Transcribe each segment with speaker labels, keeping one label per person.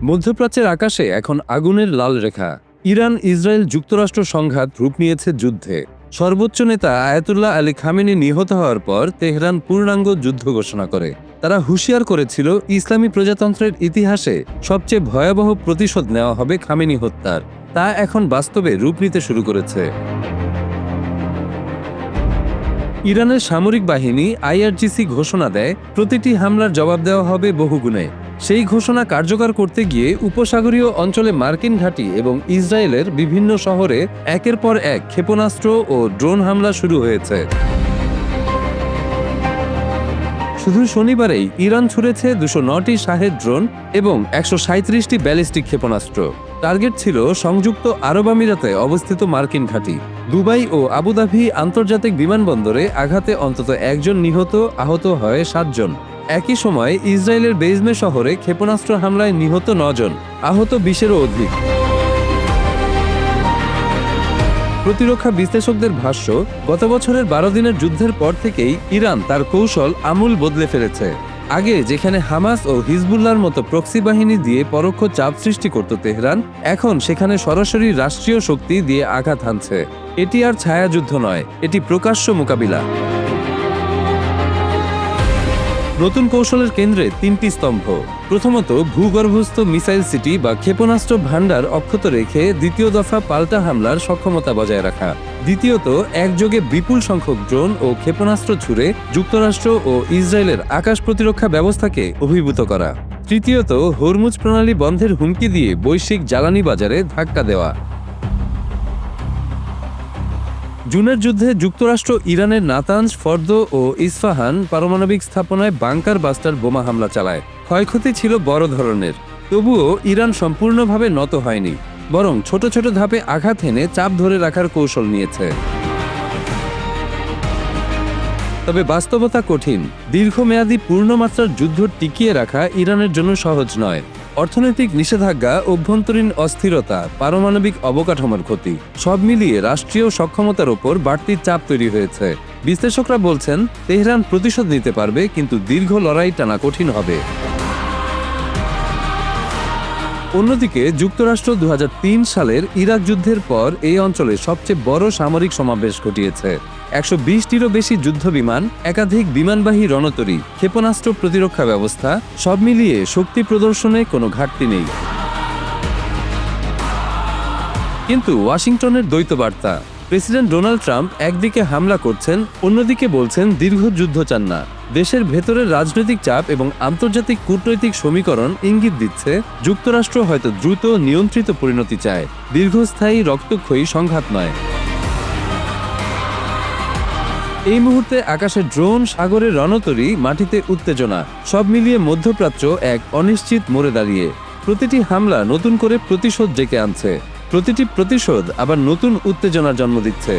Speaker 1: মধ্যপ্রাচ্যের আকাশে এখন আগুনের লাল রেখা। ইরান ইসরায়েল যুক্তরাষ্ট্র সংঘাত রূপ নিয়েছে যুদ্ধে। সর্বোচ্চ নেতা আয়াতুল্লাহ আলী খামেনি নিহত হওয়ার পর তেহরান পূর্ণাঙ্গ যুদ্ধ ঘোষণা করে। তারা হুঁশিয়ার করেছিল ইসলামী প্রজাতন্ত্রের ইতিহাসে সবচেয়ে ভয়াবহ প্রতিশোধ নেওয়া হবে খামেনি হত্যার। তা এখন বাস্তবে রূপ নিতে শুরু করেছে। ইরানের সামরিক বাহিনী আইআরজিসি ঘোষণা দেয় প্রতিটি হামলার জবাব দেওয়া হবে বহুগুণে। সেই ঘোষণা কার্যকর করতে গিয়ে উপসাগরীয় অঞ্চলে মার্কিন ঘাঁটি এবং ইসরায়েলের বিভিন্ন শহরে একের পর এক ক্ষেপণাস্ত্র ও ড্রোন হামলা শুরু হয়েছে। শুধু শনিবারেই ইরান ছুড়েছে 209টি শাহেদ ড্রোন এবং 137টি ব্যালিস্টিক ক্ষেপণাস্ত্র। টার্গেট ছিল সংযুক্ত আরব আমিরাতে অবস্থিত মার্কিন ঘাঁটি। দুবাই ও আবুধাবি আন্তর্জাতিক বিমানবন্দরে আঘাতে অন্তত একজন নিহত, আহত হয় 7 জন। একই সময় ইসরায়েলের বেজমে শহরে ক্ষেপণাস্ত্র হামলায় নিহত 9 জন, আহত 20-এরও অধিক। প্রতিরক্ষা বিশ্লেষকদের ভাষ্য, গত বছরের 12 দিনের যুদ্ধের পর থেকেই ইরান তার কৌশল আমূল বদলে ফেলেছে। আগে যেখানে হামাস ও হিজবুল্লাহর মতো প্রক্সি বাহিনী দিয়ে পরোক্ষ চাপ সৃষ্টি করত তেহরান, এখন সেখানে সরাসরি রাষ্ট্রীয় শক্তি দিয়ে আঘাত হানছে। এটি আর ছায়াযুদ্ধ নয়, এটি প্রকাশ্য মোকাবিলা। নতুন কৌশলের কেন্দ্রে 3টি স্তম্ভ। প্রথমত, ভূগর্ভস্থ মিসাইল সিটি বা ক্ষেপণাস্ত্র ভান্ডার অক্ষত রেখে দ্বিতীয় দফা পাল্টা হামলার সক্ষমতা বজায় রাখা। দ্বিতীয়ত, একযোগে বিপুল সংখ্যক ড্রোন ও ক্ষেপণাস্ত্র ছুড়ে যুক্তরাষ্ট্র ও ইসরায়েলের আকাশ প্রতিরক্ষা ব্যবস্থাকে অভিভূত করা। তৃতীয়ত, হরমুজ প্রণালী বন্ধের হুমকি দিয়ে বৈশ্বিক জ্বালানি বাজারে ধাক্কা দেওয়া। জুনের যুদ্ধে যুক্তরাষ্ট্র ইরানের নাতানজ, ফর্দ ও ইস্ফাহান পারমাণবিক স্থাপনায় বাংকার বাস্টার বোমা হামলা চালায়। ক্ষয়ক্ষতি ছিল বড় ধরনের। তবুও ইরান সম্পূর্ণভাবে নত হয়নি, বরং ছোট ছোট ধাপে আঘাত হেনে চাপ ধরে রাখার কৌশল নিয়েছে। তবে বাস্তবতা কঠিন। দীর্ঘমেয়াদী পূর্ণমাত্রার যুদ্ধ টিকিয়ে রাখা ইরানের জন্য সহজ নয়। অর্থনৈতিক নিষেধাজ্ঞা, অভ্যন্তরীণ অস্থিরতা, পারমাণবিক অবকাঠামোর ক্ষতি, সব মিলিয়ে রাষ্ট্রীয় সক্ষমতার ওপর বাড়তি চাপ তৈরি হয়েছে। বিশ্লেষকরা বলছেন, তেহরান প্রতিশোধ নিতে পারবে, কিন্তু দীর্ঘ লড়াই টানা কঠিন হবে। অন্যদিকে যুক্তরাষ্ট্র 2003 সালের ইরাক যুদ্ধের পর এই অঞ্চলে সবচেয়ে বড় সামরিক সমাবেশ ঘটিয়েছে। 120টিরও বেশি যুদ্ধবিমান, একাধিক বিমানবাহী রণতরী, ক্ষেপণাস্ত্র প্রতিরক্ষা ব্যবস্থা, সব মিলিয়ে শক্তি প্রদর্শনে কোনো ঘাটতি নেই। কিন্তু ওয়াশিংটনের দ্বৈত বার্তা। প্রেসিডেন্ট ডোনাল্ড ট্রাম্প একদিকে হামলা করছেন, অন্যদিকে বলছেন দীর্ঘ যুদ্ধ চান না। দেশের ভেতরের রাজনৈতিক চাপ এবং আন্তর্জাতিক কূটনৈতিক সমীকরণ ইঙ্গিত দিচ্ছে যুক্তরাষ্ট্র হয়তো দ্রুত নিয়ন্ত্রিত পরিণতি চায়, দীর্ঘস্থায়ী রক্তক্ষয়ী সংঘাত নয়। এই মুহূর্তে আকাশে ড্রোন, সাগরে রণতরী, মাটিতে উত্তেজনা, সব মিলিয়ে মধ্যপ্রাচ্য এক অনিশ্চিত মোড়ে দাঁড়িয়ে। প্রতিটি হামলা নতুন করে প্রতিশোধ ডেকে আনছে, প্রতিটি প্রতিশোধ আবার নতুন উত্তেজনার জন্ম দিচ্ছে।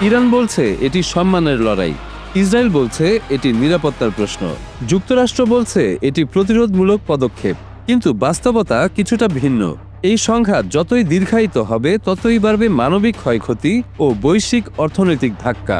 Speaker 1: ইরান বলছে এটি সম্মানের লড়াই, ইসরায়েল বলছে এটি নিরাপত্তার প্রশ্ন, যুক্তরাষ্ট্র বলছে এটি প্রতিরোধমূলক পদক্ষেপ। কিন্তু বাস্তবতা কিছুটা ভিন্ন। এই সংঘাত যতই দীর্ঘায়িত হবে, ততই বাড়বে মানবিক ক্ষয়ক্ষতি ও বৈশ্বিক অর্থনৈতিক ধাক্কা।